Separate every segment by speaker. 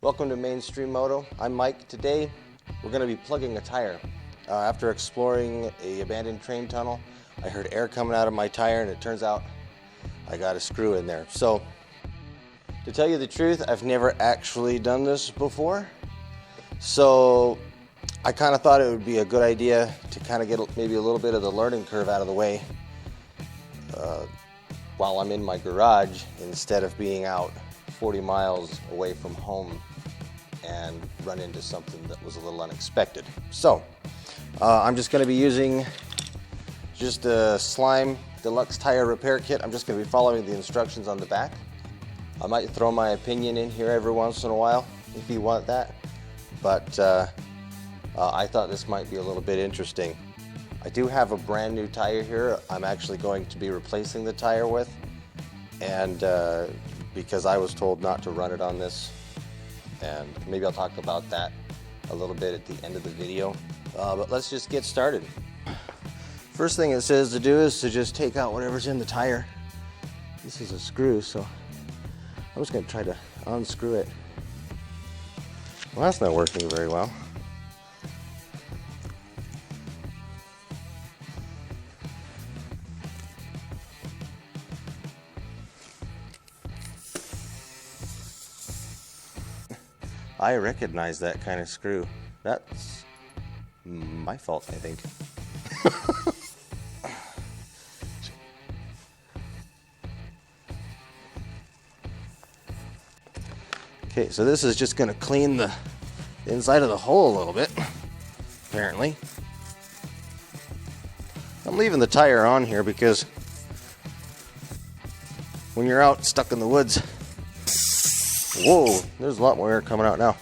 Speaker 1: Welcome to Mainstream Moto. I'm Mike. Today we're going to be plugging a tire. After exploring an abandoned train tunnel, I heard air coming out of my tire and it turns out I got a screw in there. So to tell you the truth, I've never actually done this before. So I kind of thought it would be a good idea to kind of get maybe a little bit of the learning curve out of the way while I'm in my garage instead of being out 40 miles away from home and run into something that was a little unexpected. So I'm just going to be using just a Slime Deluxe Tire Repair Kit. I'm just going to be following the instructions on the back. I might throw my opinion in here every once in a while if you want that, but I thought this might be a little bit interesting. I do have a brand new tire here I'm actually going to be replacing the tire with, and because I was told not to run it on this, and maybe I'll talk about that a little bit at the end of the video. But let's just get started. First thing it says to do is to just take out whatever's in the tire. This is a screw, so I'm just going to try to unscrew it. Well, that's not working very well. I recognize that kind of screw. That's my fault, I think. Okay, so this is just going to clean the inside of the hole a little bit, apparently. I'm leaving the tire on here because when you're out stuck in the woods, whoa, there's a lot more air coming out now.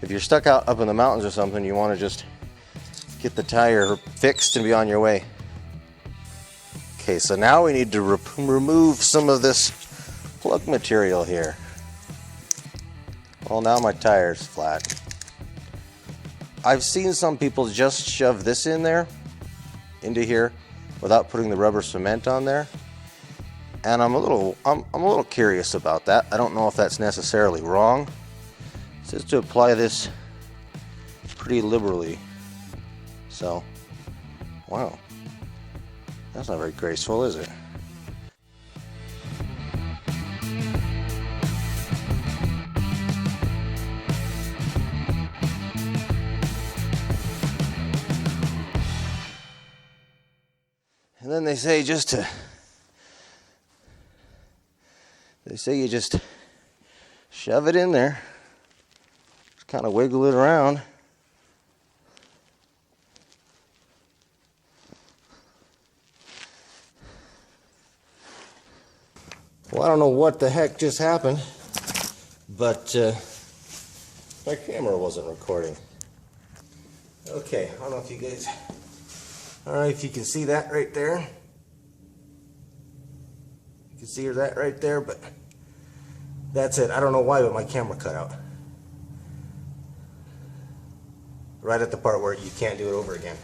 Speaker 1: If you're stuck out up in the mountains or something, you want to just get the tire fixed and be on your way. Okay, so now we need to remove some of this plug material here. Well, now my tire's flat. I've seen some people just shove this in there, into here, without putting the rubber cement on there. And I'm a little curious about that. I don't know if that's necessarily wrong. It says to apply this pretty liberally. So, wow. That's not very graceful, is it? And then they say you just shove it in there, just kind of wiggle it around. Well, I don't know what the heck just happened, but my camera wasn't recording. Okay, I don't know if you guys, if you can see that right there. You can see that right there, but that's it. I don't know why, but my camera cut out. Right at the part where you can't do it over again.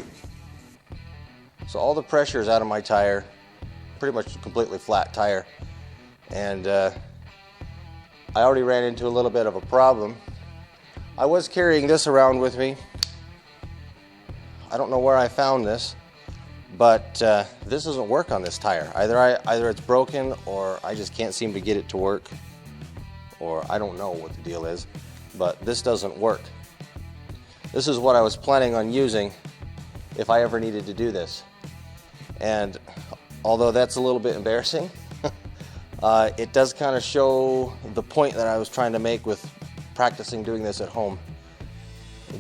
Speaker 1: So all the pressure is out of my tire, pretty much a completely flat tire. And I already ran into a little bit of a problem. I was carrying this around with me. I don't know where I found this, but this doesn't work on this tire. Either it's broken, or I just can't seem to get it to work, or I don't know what the deal is, but this doesn't work. This is what I was planning on using if I ever needed to do this. And although that's a little bit embarrassing, it does kind of show the point that I was trying to make with practicing doing this at home.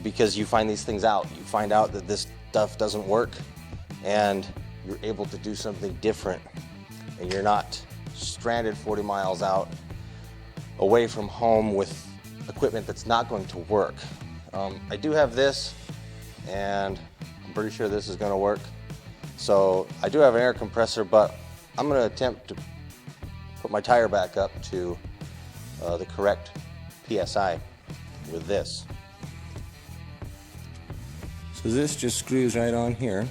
Speaker 1: Because you find these things out. You find out that this stuff doesn't work, and you're able to do something different, and you're not stranded 40 miles out away from home with equipment that's not going to work. I do have this, and I'm pretty sure this is going to work. So I do have an air compressor, but I'm going to attempt to put my tire back up to the correct PSI with this. So this just screws right on here.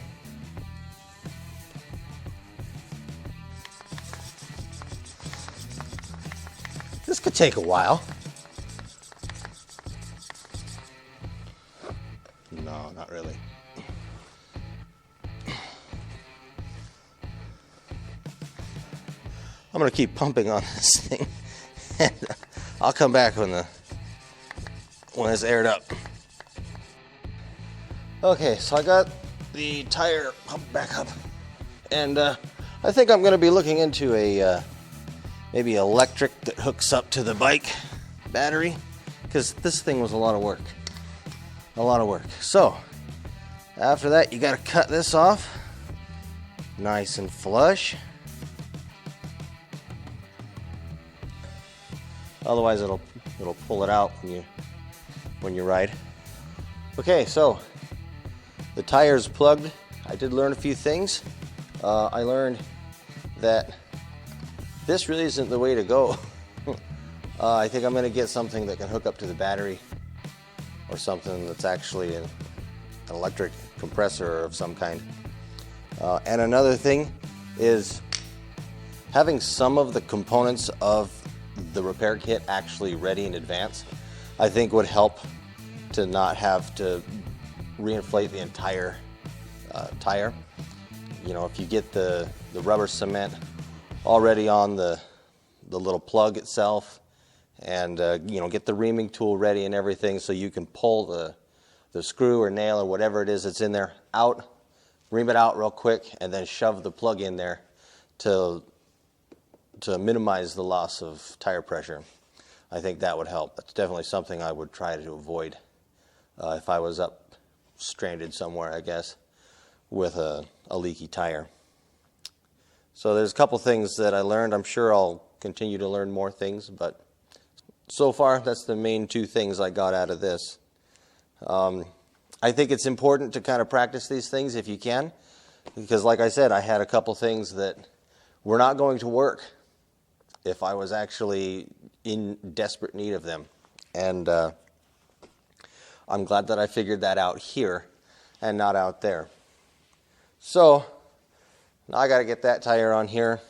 Speaker 1: This could take a while. really. I'm gonna keep pumping on this thing, and I'll come back when it's aired up. Okay, so I got the tire pumped back up, and I think I'm gonna be looking into a maybe electric that hooks up to the bike battery, because this thing was a lot of work. So after that, you gotta cut this off nice and flush. Otherwise it'll pull it out when you ride. Okay, so the tire's plugged. I did learn a few things. I learned that this really isn't the way to go. I think I'm gonna get something that can hook up to the battery, or something that's actually an electric compressor of some kind. And another thing is having some of the components of the repair kit actually ready in advance, I think would help to not have to reinflate the entire tire. You know, if you get the rubber cement already on the little plug itself, and you know, get the reaming tool ready and everything, so you can pull the screw or nail or whatever it is that's in there out, ream it out real quick, and then shove the plug in there to minimize the loss of tire pressure. I think that would help. That's definitely something I would try to avoid if I was up stranded somewhere, I guess, with a leaky tire. So there's a couple things that I learned. I'm sure I'll continue to learn more things, but so far that's the main two things I got out of this. I think it's important to kind of practice these things if you can, because like I said, I had a couple things that were not going to work if I was actually in desperate need of them. And I'm glad that I figured that out here and not out there. So now I got to get that tire on here.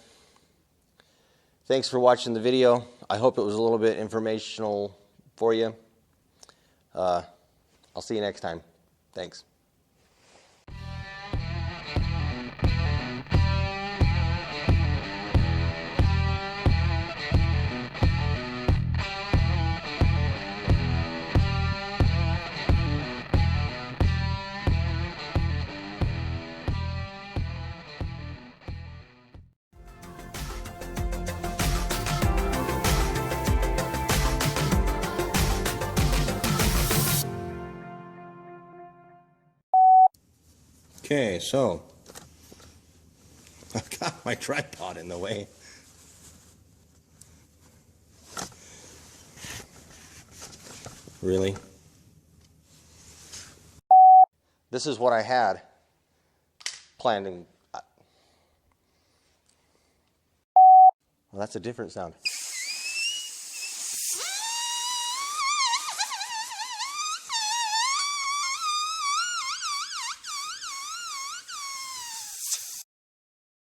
Speaker 1: Thanks for watching the video. I hope it was a little bit informational for you. I'll see you next time. Thanks. Okay, so I've got my tripod in the way. Really? This is what I had planned in... Well, that's a different sound.